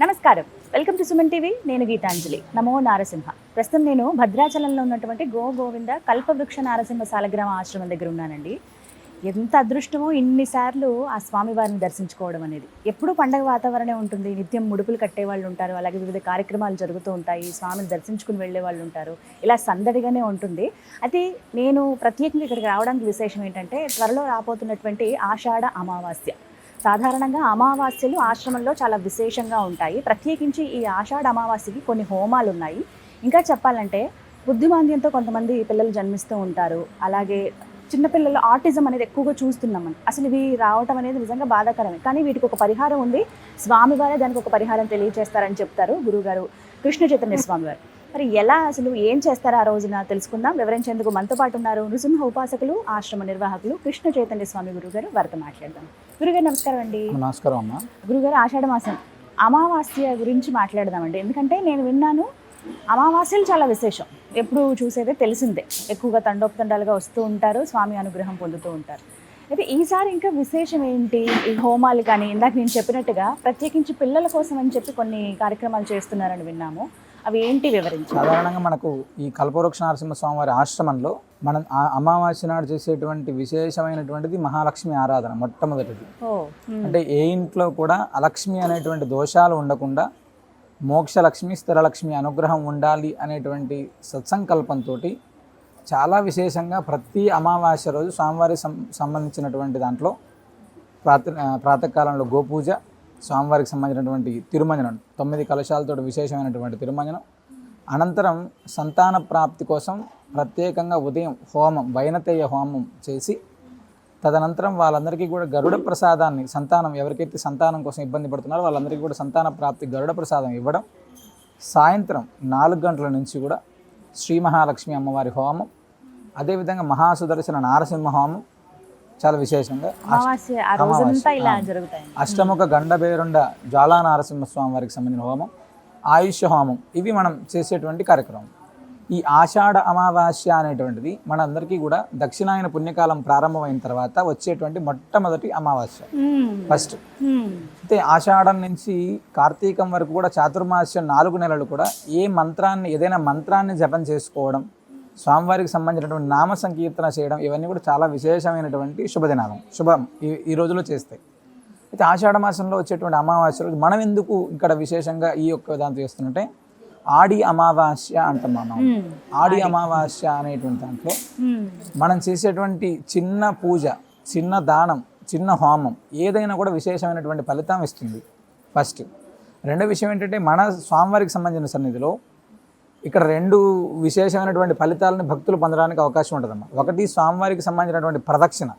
నమస్కారం, welcome to Suman TV. నేను గీతాంజలి. నమో నారసింహ. ప్రస్తుతం నేను భద్రాచలంలో ఉన్నటువంటి గోవింద కల్పవృక్ష నారసింహ సాలగ్రామ ఆశ్రమం దగ్గర ఉన్నానండి. ఎంత అదృష్టమో ఇన్నిసార్లు ఆ స్వామివారిని దర్శించుకోవడం అనేది. ఎప్పుడూ పండగ వాతావరణం ఉంటుంది, నిత్యం ముడుపులు కట్టేవాళ్ళు ఉంటారు, అలాగే వివిధ కార్యక్రమాలు జరుగుతూ ఉంటాయి, స్వామిని దర్శించుకుని వెళ్ళే వాళ్ళు ఉంటారు, ఇలా సందడిగానే ఉంటుంది. అయితే నేను ప్రత్యేకంగా ఇక్కడికి రావడానికి విశేషం ఏంటంటే, త్వరలో రాబోతున్నటువంటి ఆషాఢ అమావాస్య. సాధారణంగా అమావాస్యలు ఆశ్రమంలో చాలా విశేషంగా ఉంటాయి. ప్రత్యేకించి ఈ ఆషాఢ అమావాస్యకి కొన్ని హోమాలు ఉన్నాయి. ఇంకా చెప్పాలంటే బుద్ధిమాంద్యంతో కొంతమంది పిల్లలు జన్మిస్తూ ఉంటారు. అలాగే చిన్నపిల్లలు ఆటిజం అనేది ఎక్కువగా చూస్తున్నాం మనం. అసలు ఇవి రావటం అనేది నిజంగా బాధాకరమే. కానీ వీటికి ఒక పరిహారం ఉంది. స్వామివారే దానికి ఒక పరిహారం తెలియజేస్తారని చెప్తారు గురువుగారు కృష్ణ చైతన్య స్వామివారు. మరి ఎలా, అసలు ఏం చేస్తారో ఆ రోజున తెలుసుకుందాం. వివరించేందుకు మనతో పాటు ఉన్నారు నృసింహ ఉపాసకులు, ఆశ్రమ నిర్వాహకులు కృష్ణ చైతన్య స్వామి గురుగారు. వారితో మాట్లాడదాం. గురుగారు నమస్కారం అండి. నమస్కారం అమ్మా. గురుగారు, ఆషాఢ మాసం అమావాస్య గురించి మాట్లాడదామండి. ఎందుకంటే నేను విన్నాను అమావాస్యలు చాలా విశేషం. ఎప్పుడు చూసేదే తెలిసిందే. ఎక్కువగా తండోపతండాలుగా వస్తూ ఉంటారు, స్వామి అనుగ్రహం పొందుతూ ఉంటారు. అయితే ఈసారి ఇంకా విశేషం ఏంటి? ఈ హోమాలు కానీ, ఇందాక నేను చెప్పినట్టుగా ప్రత్యేకించి పిల్లల కోసం అని చెప్పి కొన్ని కార్యక్రమాలు చేస్తున్నారని విన్నాము. అవి ఏంటి వివరించి? సాధారణంగా మనకు ఈ కల్పవృక్ష నరసింహస్వామి వారి ఆశ్రమంలో మనం అమావాస్య నాడు చేసేటువంటి విశేషమైనటువంటిది మహాలక్ష్మి ఆరాధన. మొట్టమొదటిది అంటే ఏ ఇంట్లో కూడా అలక్ష్మి అనేటువంటి దోషాలు ఉండకుండా మోక్షలక్ష్మి, స్థిరలక్ష్మి అనుగ్రహం ఉండాలి అనేటువంటి సత్సంకల్పంతో చాలా విశేషంగా ప్రతి అమావాస్య రోజు స్వామివారికి సంబంధించినటువంటి దాంట్లో ప్రాతకాలంలో గోపూజ, స్వామివారికి సంబంధించినటువంటి తిరుమంజనం, 9 కలశాలతో విశేషమైనటువంటి తిరుమంజనం, అనంతరం సంతాన ప్రాప్తి కోసం ప్రత్యేకంగా ఉదయం హోమం, వైనతేయ హోమం చేసి తదనంతరం వాళ్ళందరికీ కూడా గరుడ ప్రసాదాన్ని, సంతానం ఎవరికైతే సంతానం కోసం ఇబ్బంది పడుతున్నారో వాళ్ళందరికీ కూడా సంతాన ప్రాప్తి గరుడ ప్రసాదం ఇవ్వడం, సాయంత్రం 4 గంటల నుంచి కూడా శ్రీ మహాలక్ష్మి అమ్మవారి హోమం, అదేవిధంగా మహాసుదర్శన నారసింహ హోమం చాలా విశేషంగా అష్టముఖ గండబేరుండ జ్వాలా నారసింహస్వామి వారికి సంబంధించిన హోమం, ఆయుష్య హోమం, ఇవి మనం చేసేటువంటి కార్యక్రమం. ఈ ఆషాఢ అమావాస్య అనేటువంటిది మనందరికీ కూడా దక్షిణాయన పుణ్యకాలం ప్రారంభమైన తర్వాత వచ్చేటువంటి మొట్టమొదటి అమావాస్య, ఫస్ట్. అయితే ఆషాఢం నుంచి కార్తీకం వరకు కూడా చాతుర్మాస్యం 4 నెలలు కూడా ఏదైనా మంత్రాన్ని జపం చేసుకోవడం, స్వామివారికి సంబంధించినటువంటి నామ సంకీర్తన చేయడం, ఇవన్నీ కూడా చాలా విశేషమైనటువంటి శుభం ఈ రోజులో చేస్తాయి. అయితే ఆషాఢ మాసంలో వచ్చేటువంటి అమావాస్య రోజు మనం ఎందుకు ఇక్కడ విశేషంగా ఈ యొక్క దాంతో చేస్తున్నట్టే ఆడి అమావాస్య అంటాం మనం. ఆడి అమావాస్య అనేటువంటి దాంట్లో మనం చేసేటువంటి చిన్న పూజ, చిన్న దానం, చిన్న హోమం ఏదైనా కూడా విశేషమైనటువంటి ఫలితం ఇస్తుంది, ఫస్ట్. రెండో విషయం ఏంటంటే, మన స్వామివారికి సంబంధించిన సన్నిధిలో ఇక్కడ 2 విశేషమైనటువంటి ఫలితాలని భక్తులు పొందడానికి అవకాశం ఉంటుందమ్మా. ఒకటి స్వామివారికి సంబంధించినటువంటి ప్రదక్షిణ,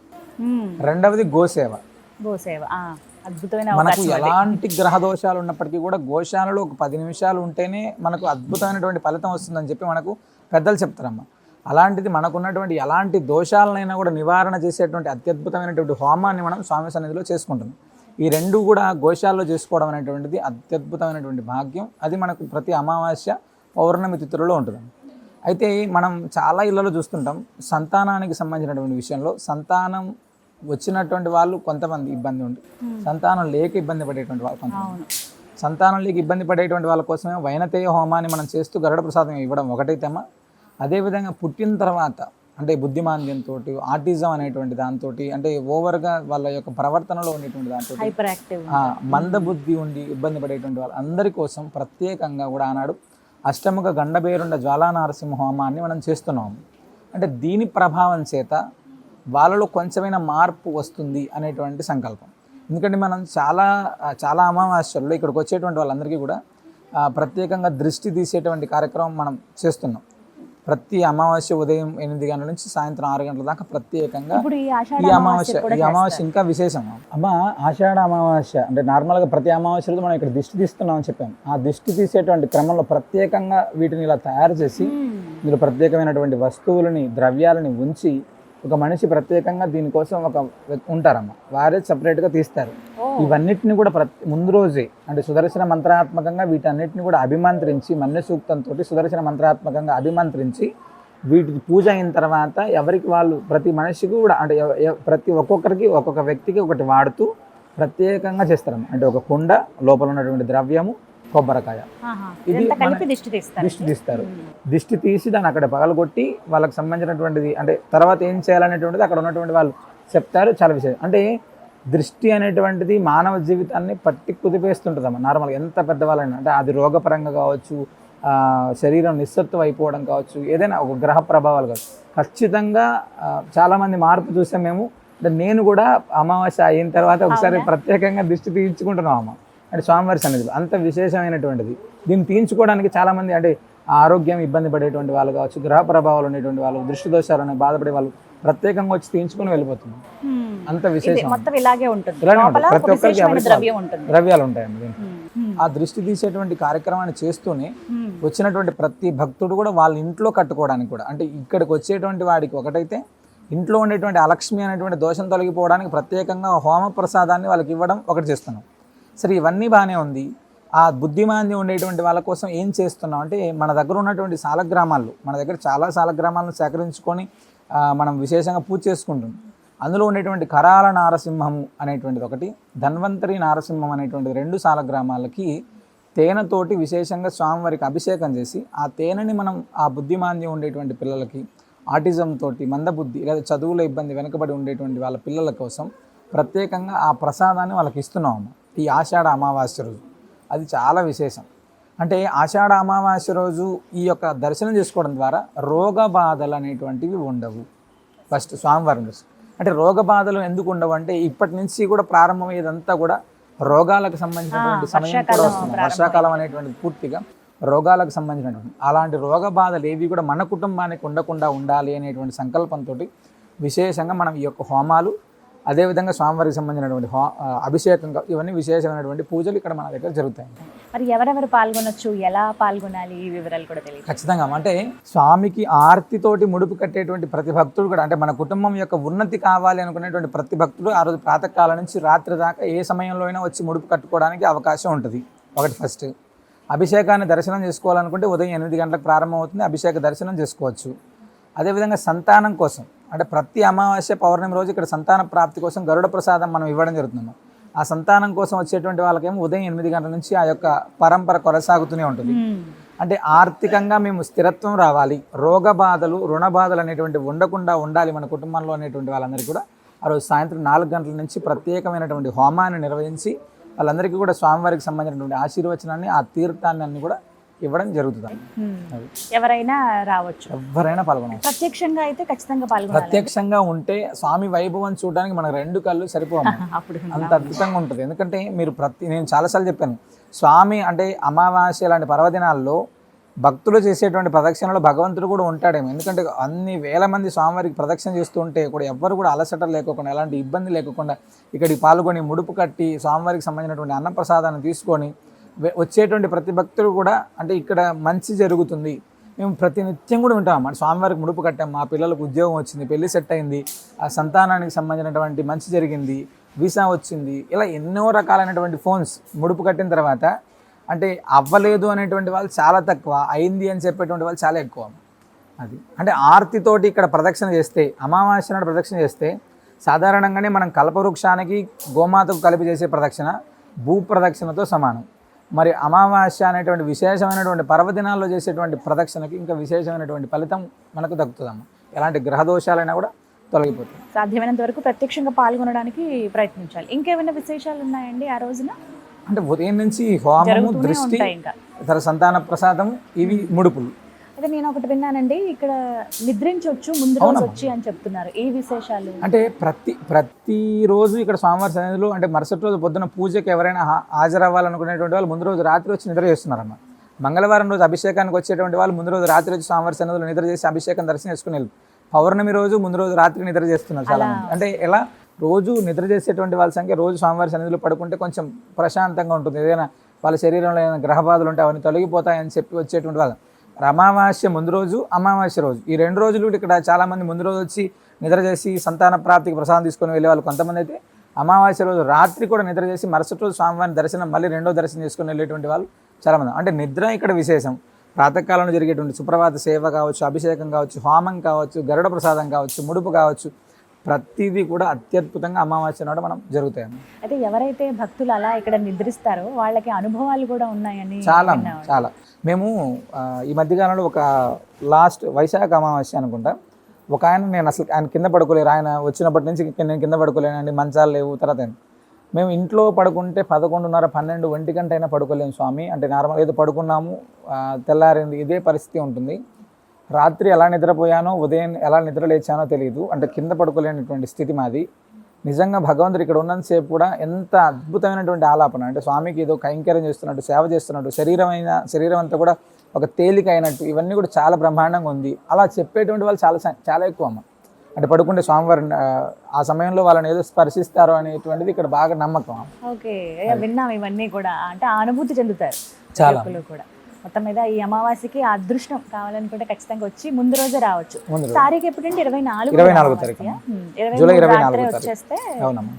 రెండవది గోసేవ. మనకు ఎలాంటి గ్రహ దోషాలు ఉన్నప్పటికీ కూడా గోశాలలో ఒక 10 నిమిషాలు ఉంటేనే మనకు అద్భుతమైనటువంటి ఫలితం వస్తుందని చెప్పి మనకు పెద్దలు చెప్తారమ్మా. అలాంటిది మనకున్నటువంటి ఎలాంటి దోషాలనైనా కూడా నివారణ చేసేటువంటి అత్యద్భుతమైనటువంటి హోమాన్ని మనం స్వామి సన్నిధిలో చేసుకుంటున్నాం. ఈ 2 కూడా గోశాలలో చేసుకోవడం అనేటువంటిది అత్యద్భుతమైనటువంటి భాగ్యం. అది మనకు ప్రతి అమావాస్య, పౌర్ణమి తిథులలో ఉంటుంది. అయితే మనం చాలా ఇళ్లలో చూస్తుంటాం, సంతానానికి సంబంధించినటువంటి విషయంలో సంతానం వచ్చినటువంటి వాళ్ళు కొంతమంది ఇబ్బంది ఉంది, సంతానం లేక ఇబ్బంది పడేటువంటి వాళ్ళు కొంతమంది. సంతానం లేక ఇబ్బంది పడేటువంటి వాళ్ళ కోసమే వైనతేయ హోమాన్ని మనం చేస్తూ గరుడ ప్రసాదం ఇవ్వడం ఒకటైతేమా, అదేవిధంగా పుట్టిన తర్వాత అంటే బుద్ధిమాంద్యంతో, ఆటిజం అనేటువంటి దాంతో, అంటే ఓవర్గా వాళ్ళ యొక్క ప్రవర్తనలో ఉండేటువంటి దాంతో, మందబుద్ధి ఉండి ఇబ్బంది పడేటువంటి వాళ్ళు అందరి కోసం ప్రత్యేకంగా కూడా ఆనాడు అష్టముఖ గండబేరుండ జ్వాలా నారసింహ హోమాన్ని మనం చేస్తున్నాము. అంటే దీని ప్రభావం చేత వాళ్ళలో కొంచెమైన మార్పు వస్తుంది అనేటువంటి సంకల్పం. ఎందుకంటే మనం చాలా అమావాస్యల్లో ఇక్కడికి వచ్చేటువంటి వాళ్ళందరికీ కూడా ప్రత్యేకంగా దృష్టి తీసేటువంటి కార్యక్రమం మనం చేస్తున్నాం. ప్రతి అమావాస్య ఉదయం 8 గంటల నుంచి సాయంత్రం 6 గంటల దాకా ప్రత్యేకంగా ఈ అమావాస్య ఇంకా విశేషం అమ్మా. ఆషాఢ అమావాస్య అంటే నార్మల్గా ప్రతి అమావాస్య రోజు మనం ఇక్కడ దిష్టి తీస్తున్నామని చెప్పాము. ఆ దిష్టి తీసేటువంటి క్రమంలో ప్రత్యేకంగా వీటిని ఇలా తయారు చేసి ఇందులో ప్రత్యేకమైనటువంటి వస్తువులని, ద్రవ్యాలని ఉంచి ఒక మనిషి ప్రత్యేకంగా దీనికోసం ఉంటారమ్మ, వారే సపరేట్గా తీస్తారు. ఇవన్నిటిని కూడా ముందు రోజే అంటే సుదర్శన మంత్రాత్మకంగా వీటన్నిటిని కూడా అభిమంత్రించి, మన్య సూక్తంతో సుదర్శన మంత్రాత్మకంగా అభిమంత్రించి వీటి పూజ అయిన తర్వాత ఎవరికి వాళ్ళు ప్రతి మనిషికి కూడా అంటే ఒక్కొక్కరికి ఒక్కొక్క వ్యక్తికి ఒకటి వాడుతూ ప్రత్యేకంగా చేస్తారమ్మ. అంటే ఒక కుండ లోపల ఉన్నటువంటి ద్రవ్యము, కొబ్బరికాయ. ఇది ఇదంతా మన కలిపి దిష్టి తీస్తారు. దిష్టి తీస్తారు. దిష్టి తీసి దాన్ని అక్కడ పగలగొట్టి వాళ్ళకి సంబంధించినటువంటిది అంటే తర్వాత ఏం చేయాలనేటువంటిది అక్కడ ఉన్నటువంటి వాళ్ళు చెప్తారు. చాలా విషయం అంటే దృష్టి అనేటువంటిది మానవ జీవితాన్ని పట్టి కుదిపేస్తుంటుందమ్మా. నార్మల్గా ఎంత పెద్దవాళ్ళైనా అంటే అది రోగపరంగా కావచ్చు, శరీరం నిస్సత్వం అయిపోవడం కావచ్చు, ఏదైనా ఒక గ్రహ ప్రభావాలు కావచ్చు, ఖచ్చితంగా చాలామంది మార్పు చూసాం మేము. అంటే నేను కూడా అమావాస్య అయిన తర్వాత ఒకసారి ప్రత్యేకంగా దృష్టి తీయించుకుంటున్నాం అమ్మ. అంటే స్వామివారి సన్నిధిలో అంత విశేషమైనటువంటిది. దీన్ని తీయించుకోవడానికి చాలామంది అంటే ఆరోగ్యం ఇబ్బంది పడేటువంటి వాళ్ళు కావచ్చు, గ్రహ ప్రభావాలు ఉండేటువంటి వాళ్ళు, దృష్టి దోషాలని బాధపడే వాళ్ళు ప్రత్యేకంగా వచ్చి తీయించుకొని వెళ్ళిపోతున్నారు. అంత విశేషం. మొత్తం ఇలాగే ఉంటుంది. ఇలానే ఉంటుంది. ప్రతి ఒక్కరికి ద్రవ్యం ఉంటుంది. ద్రవ్యాలు ఉంటాయండి. ఆ దృష్టి తీసేటువంటి కార్యక్రమాన్ని చేస్తూనే వచ్చినటువంటి ప్రతి భక్తుడు కూడా వాళ్ళ ఇంట్లో కట్టుకోవడానికి కూడా అంటే ఇక్కడికి వచ్చేటువంటి వాడికి ఒకటైతే ఇంట్లో ఉండేటువంటి అలక్ష్మి అనేటువంటి దోషం తొలగిపోవడానికి ప్రత్యేకంగా హోమ ప్రసాదాన్ని వాళ్ళకి ఇవ్వడం ఒకటి చేస్తున్నాం. సరే, ఇవన్నీ బాగానే ఉంది. ఆ బుద్ధిమాంద్యం ఉండేటువంటి వాళ్ళ కోసం ఏం చేస్తున్నాం అంటే మన దగ్గర ఉన్నటువంటి సాలగ్రామాలు, మన దగ్గర చాలా సాలగ్రామాలను సేకరించుకొని మనం విశేషంగా పూజ చేసుకుంటాం. అందులో ఉండేటువంటి కరాల నారసింహము అనేటువంటిది ఒకటి, ధన్వంతరి నారసింహం అనేటువంటి 2 సాలగ్రామాలకి తేనెతోటి విశేషంగా స్వామివారికి అభిషేకం చేసి ఆ తేనెని మనం ఆ బుద్ధిమాంద్యం ఉండేటువంటి పిల్లలకి, ఆటిజం తోటి మందబుద్ధి లేదా చదువులో ఇబ్బంది వెనుకబడి ఉండేటువంటి వాళ్ళ పిల్లల కోసం ప్రత్యేకంగా ఆ ప్రసాదాన్ని వాళ్ళకి ఇస్తున్నాము ఈ ఆషాఢ అమావాస్య రోజు. అది చాలా విశేషం. అంటే ఆషాఢ అమావాస్య రోజు ఈ యొక్క దర్శనం చేసుకోవడం ద్వారా రోగ బాధలు అనేటువంటివి ఉండవు. ఫస్ట్ స్వామివారిని చూసి అంటే రోగ బాధలు ఎందుకు ఉండవు అంటే ఇప్పటి నుంచి కూడా ప్రారంభమయ్యేదంతా కూడా రోగాలకు సంబంధించినటువంటి సమయం కూడా వస్తుంది. వర్షాకాలం అనేటువంటిది పూర్తిగా రోగాలకు సంబంధించినటువంటి అలాంటి రోగ బాధలు ఏవి కూడా మన కుటుంబానికి ఉండకుండా ఉండాలి అనేటువంటి సంకల్పంతో విశేషంగా మనం ఈ యొక్క హోమాలు, అదేవిధంగా స్వామివారికి సంబంధించినటువంటి అభిషేకం, ఇవన్నీ విశేషమైనటువంటి పూజలు ఇక్కడ మన దగ్గర జరుగుతాయి. మరి ఎవరెవరు పాల్గొనొచ్చు, ఎలా పాల్గొనాలి, ఈ వివరాలు కూడా తెలియదు. ఖచ్చితంగా అంటే స్వామికి ఆర్తితోటి ముడుపు కట్టేటువంటి ప్రతి భక్తుడు కూడా అంటే మన కుటుంబం యొక్క ఉన్నతి కావాలి అనుకునేటువంటి ప్రతి భక్తుడు ఆ రోజు ప్రాతకాలం నుంచి రాత్రి దాకా ఏ సమయంలో అయినా వచ్చి ముడుపు కట్టుకోవడానికి అవకాశం ఉంటుంది. ఒకటి ఫస్ట్. అభిషేకాన్ని దర్శనం చేసుకోవాలనుకుంటే ఉదయం 8 గంటలకు ప్రారంభమవుతుంది, అభిషేక దర్శనం చేసుకోవచ్చు. అదేవిధంగా సంతానం కోసం అంటే ప్రతి అమావాస్య పౌర్ణమి రోజు ఇక్కడ సంతాన ప్రాప్తి కోసం గరుడ ప్రసాదం మనం ఇవ్వడం జరుగుతుంది. ఆ సంతానం కోసం వచ్చేటువంటి వాళ్ళకేమో ఉదయం 8 గంటల నుంచి ఆ యొక్క పరంపర కొనసాగుతూనే ఉంటుంది. అంటే ఆర్థికంగా మేము స్థిరత్వం రావాలి, రోగ బాధలు, రుణ బాధలు అనేటువంటి ఉండకుండా ఉండాలి మన కుటుంబంలో అనేటువంటి వాళ్ళందరికీ కూడా ఆ రోజు సాయంత్రం 4 గంటల నుంచి ప్రత్యేకమైనటువంటి హోమాన్ని నిర్వహించి వాళ్ళందరికీ కూడా స్వామివారికి సంబంధించినటువంటి ఆశీర్వచనాన్ని, ఆ తీర్థాన్ని అన్ని కూడా ఇవ్వడం జరుగుతుంది. ఎవరైనా రావచ్చు, ఎవరైనా పాల్గొనాలి. ప్రత్యక్షంగా అయితే ఖచ్చితంగా పాల్గొనాలి. ప్రత్యక్షంగా ఉంటే స్వామి వైభవం చూడడానికి మన 2 కళ్ళు సరిపోవాలి. అంత అద్భుతంగా ఉంటుంది. ఎందుకంటే మీరు నేను చాలాసార్లు చెప్పాను, స్వామి అంటే అమావాస్య లాంటి పర్వదినాల్లో భక్తులు చేసేటువంటి ప్రదక్షిణలో భగవంతుడు కూడా ఉంటాడేమో. ఎందుకంటే అన్ని వేల మంది స్వామివారికి ప్రదక్షిణ చేస్తూ ఉంటే కూడా ఎవ్వరు కూడా అలసట లేకుండా, ఎలాంటి ఇబ్బంది లేకుండా ఇక్కడికి పాల్గొని ముడుపు కట్టి స్వామివారికి సంబంధించినటువంటి అన్నప్రసాదాన్ని తీసుకొని వచ్చేటువంటి ప్రతి భక్తుడు కూడా అంటే ఇక్కడ మంచి జరుగుతుంది. మేము ప్రతినిత్యం కూడా వింటాం, మన స్వామివారికి ముడుపు కట్టాం, మా పిల్లలకు ఉద్యోగం వచ్చింది, పెళ్లి సెట్ అయింది, ఆ సంతానానికి సంబంధించినటువంటి మంచి జరిగింది, వీసా వచ్చింది, ఇలా ఎన్నో రకాలైనటువంటి ఫోన్స్ ముడుపు కట్టిన తర్వాత అంటే అవ్వలేదు అనేటువంటి వాళ్ళు చాలా తక్కువ, అయింది అని చెప్పేటువంటి వాళ్ళు చాలా ఎక్కువ. అది అంటే ఆర్తితోటి ఇక్కడ ప్రదక్షిణ చేస్తే, అమావాస్య నాడు ప్రదక్షిణ చేస్తే సాధారణంగానే మనం కల్పవృక్షానికి గోమాతకు కలిపి చేసే ప్రదక్షిణ భూ ప్రదక్షిణతో సమానం. మరి అమావాస్య అనేటువంటి విశేషమైనటువంటి పర్వదినాల్లో చేసేటువంటి ప్రదక్షిణకి ఇంకా విశేషమైనటువంటి ఫలితం మనకు దక్కుతుందమ్మ. ఎలాంటి గ్రహదోషాలైనా కూడా తొలగిపోతుంది. సాధ్యమైనంత వరకు ప్రత్యక్షంగా పాల్గొనడానికి ప్రయత్నించాలి. ఇంకేమైనా విశేషాలు ఉన్నాయండి ఆ రోజున? అంటే ఉదయం నుంచి హోమము, దృష్టి, ఇతర సంతాన ప్రసాదము, ఇవి ముడుపులు. అయితే నేను ఒకటి విన్నానండి, ఇక్కడ నిద్రించవచ్చు ముందు రోజు వచ్చి అని చెప్తున్నారు. ఏ విశేషాలు అంటే ప్రతిరోజు ఇక్కడ స్వామివారి సన్నిధిలో అంటే మరుసటి రోజు పొద్దున పూజకి ఎవరైనా హాజరవ్వాలనుకునేటువంటి వాళ్ళు ముందు రోజు రాత్రి వచ్చి నిద్ర చేస్తున్నారమ్మ. మంగళవారం రోజు అభిషేకానికి వచ్చేటువంటి వాళ్ళు ముందు రోజు రాత్రి వచ్చి స్వామివారి సన్నిధిలో నిద్ర చేసి అభిషేకం దర్శనం చేసుకుని వెళ్ళి పౌర్ణమి రోజు ముందు రోజు రాత్రి నిద్ర చేస్తున్నారు చాలా మంది. అంటే ఎలా రోజు నిద్ర చేసేటువంటి వాళ్ళ సంఖ్య రోజు స్వామివారి సన్నిధిలో పడుకుంటే కొంచెం ప్రశాంతంగా ఉంటుంది. ఏదైనా వాళ్ళ శరీరంలో ఏదైనా గ్రహ బాధలు ఉంటే అవన్నీ తొలగిపోతాయని చెప్పి వచ్చేటువంటి వాళ్ళు అమావాస్య ముందు రోజు, అమావాస్య రోజు, ఈ 2 రోజులు ఇక్కడ చాలామంది ముందు రోజు వచ్చి నిద్ర చేసి సంతాన ప్రాప్తికి ప్రసాదం తీసుకొని వెళ్ళే వాళ్ళు కొంతమంది అయితే అమావాస్య రోజు రాత్రి కూడా నిద్ర చేసి మరుసటి రోజు స్వామివారిని దర్శనం మళ్ళీ 2వ దర్శనం చేసుకొని వెళ్ళేటువంటి వాళ్ళు చాలామంది. అంటే నిద్ర ఇక్కడ విశేషం. ప్రాతకాలంలో జరిగేటువంటి సుప్రభాత సేవ కావచ్చు, అభిషేకం కావచ్చు, హోమం కావచ్చు, గరుడ ప్రసాదం కావచ్చు, ముడుపు కావచ్చు, ప్రతిదీ కూడా అత్యద్భుతంగా అమావాస్య నాడు మనం జరుగుతాయమ్మా. అయితే ఎవరైతే భక్తులు అలా ఇక్కడ నిద్రిస్తారో వాళ్ళకి అనుభవాలు కూడా ఉన్నాయని చాలా విన్నామండి. చాలా మేము ఈ మధ్యకాలంలో ఒక లాస్ట్ వైశాఖ అమావాస్య అనుకుంటా, ఒక నేను అసలు ఆయన కింద పడుకోలేరు, ఆయన వచ్చినప్పటి నుంచి నేను కింద పడుకోలేనండి, మంచాలు లేవు. తర్వాత మేము ఇంట్లో పడుకుంటే 11:30, 12, 1 గంట అయినా పడుకోలేము స్వామి అంటే నార్మల్ ఏదో పడుకున్నాము, తెల్లారింది, ఇదే పరిస్థితి ఉంటుంది. రాత్రి ఎలా నిద్రపోయానో ఉదయం ఎలా నిద్ర లేచానో తెలియదు, అంటే కింద పడుకోలేనటువంటి స్థితి మాది. నిజంగా భగవంతుడు ఇక్కడ ఉన్నంతసేపు కూడా ఎంత అద్భుతమైనటువంటి ఆలాపన, అంటే స్వామికి ఏదో కైంకర్యం చేస్తున్నట్టు, సేవ చేస్తున్నట్టు, శరీరం అంతా కూడా ఒక తేలిక అయినట్టు, ఇవన్నీ కూడా చాలా బ్రహ్మాండంగా ఉంది. అలా చెప్పేటువంటి వాళ్ళు చాలా ఎక్కువ అమ్మ. అంటే పడుకుంటే స్వామివారి ఆ సమయంలో వాళ్ళని ఏదో స్పర్శిస్తారో అనేటువంటిది ఇక్కడ బాగా నమ్మకం. ఓకే, విన్నాం ఇవన్నీ కూడా, అంటే ఆ అనుభూతి చెందుతారు చాలా భక్తులు కూడా. మొత్తం మీద ఈ అమావాస్యకి ఆ అదృష్టం కావాలనుకుంటే ఖచ్చితంగా వచ్చి ముందు రోజే రావచ్చు. ముందు తారీఖు ఎప్పుడంటే 24 తారీఖు జూలై 24 వచ్చేస్తే అవునమ్మా.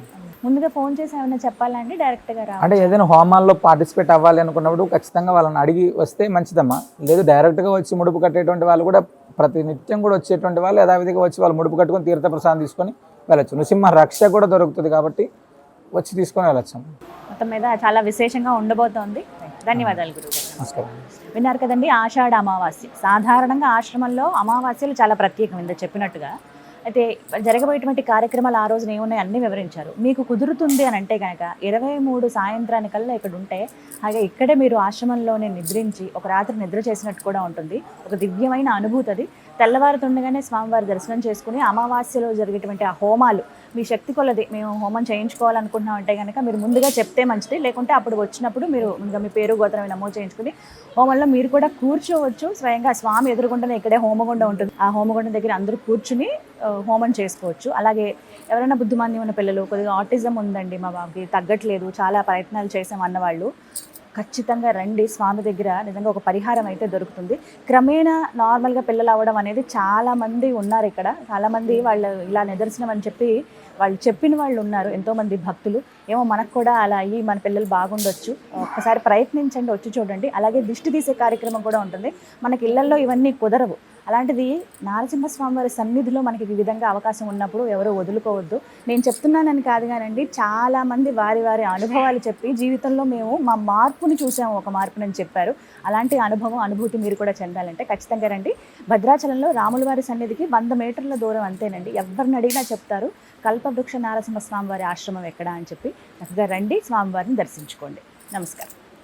ముందుగా ఫోన్ చేసి ఏమైనా చెప్పాలండి, డైరెక్ట్ గా రావాలి? అంటే ఏదైనా హోమాల్లో పార్టిసిపేట్ అవ్వాలి అనుకున్నప్పుడు ఖచ్చితంగా వాళ్ళని అడిగి వస్తే మంచిదమ్మా. లేదు డైరెక్ట్గా వచ్చి ముడుపు కట్టేటువంటి వాళ్ళు కూడా ప్రతి నిత్యం కూడా వచ్చేటువంటి వాళ్ళు యథావిధిగా వచ్చి వాళ్ళు ముడుపు కట్టుకొని తీర్థప్రసాదం తీసుకొని వెళ్ళచ్చు. నృసింహ రక్ష కూడా దొరుకుతుంది కాబట్టి వచ్చి తీసుకొని వెళ్ళచ్చు. మొత్తం మీద చాలా విశేషంగా ఉండబోతోంది. ధన్యవాదాలు గురువు. నమస్కారం. విన్నారు కదండి, ఆషాఢ అమావాస్య. సాధారణంగా ఆశ్రమంలో అమావాస్యలు చాలా ప్రత్యేకం ఇంత చెప్పినట్టుగా. అయితే జరగబోయేటువంటి కార్యక్రమాలు ఆ రోజున ఏమున్నాయి అన్నీ వివరించారు. మీకు కుదురుతుంది అని అంటే కనుక 23 సాయంత్రానికల్లా ఇక్కడ ఉంటే, అలాగే ఇక్కడే మీరు ఆశ్రమంలోనే నిద్రించి ఒక రాత్రి నిద్ర చేసినట్టు కూడా ఉంటుంది. ఒక దివ్యమైన అనుభూతి అది. తెల్లవారుతుండగానే స్వామివారి దర్శనం చేసుకుని అమావాస్యలో జరిగేటువంటి ఆ హోమాలు మీ శక్తి కొలది మేము హోమం చేయించుకోవాలనుకుంటున్నాం అంటే కనుక మీరు ముందుగా చెప్తే మంచిది. లేకుంటే అప్పుడు వచ్చినప్పుడు మీరు ముందుగా మీ పేరు గోత్రం నమోదు చేయించుకుని హోమంలో మీరు కూడా కూర్చోవచ్చు. స్వయంగా స్వామి ఎదురుగుండనే ఇక్కడే హోమగుండం ఉంటుంది. ఆ హోమగుండం దగ్గర అందరూ కూర్చుని హోమం చేసుకోవచ్చు. అలాగే ఎవరైనా బుద్ధిమాంద్యం ఉన్న పిల్లలు, కొద్దిగా ఆటిజం ఉందండి మా బాబుకి, తగ్గట్లేదు, చాలా ప్రయత్నాలు చేసాం అన్నవాళ్ళు ఖచ్చితంగా రండి. స్వామి దగ్గర నిజంగా ఒక పరిహారం అయితే దొరుకుతుంది. క్రమేణా నార్మల్గా పిల్లలు అవ్వడం అనేది చాలామంది ఉన్నారు ఇక్కడ. చాలామంది వాళ్ళు ఇలా నిదర్శనం అని చెప్పి వాళ్ళు చెప్పిన వాళ్ళు ఉన్నారు, ఎంతోమంది భక్తులు. ఏమో మనకు కూడా అలా అయ్యి మన పిల్లలు బాగుండొచ్చు. ఒక్కసారి ప్రయత్నించండి, వచ్చి చూడండి. అలాగే దిష్టి తీసే కార్యక్రమం కూడా ఉంటుంది. మనకి ఇళ్లల్లో ఇవన్నీ కుదరవు. అలాంటిది నరసింహస్వామి వారి సన్నిధిలో మనకి ఈ విధంగా అవకాశం ఉన్నప్పుడు ఎవరో వదులుకోవద్దు. నేను చెప్తున్నానని కాదు కానండి, చాలామంది వారి వారి అనుభవాలు చెప్పి జీవితంలో మేము మా మార్పుని చూసాము, ఒక మార్పునని చెప్పారు. అలాంటి అనుభూతి మీరు కూడా చెందాలంటే ఖచ్చితంగా రండి. భద్రాచలంలో రాముల వారి సన్నిధికి 100 మీటర్ల దూరం అంతేనండి. ఎవరిని అడిగినా చెప్తారు కల్పవృక్ష నరసింహస్వామి వారి ఆశ్రమం ఎక్కడ అని చెప్పి. చక్కగా రండి, స్వామివారిని దర్శించుకోండి. నమస్కారం.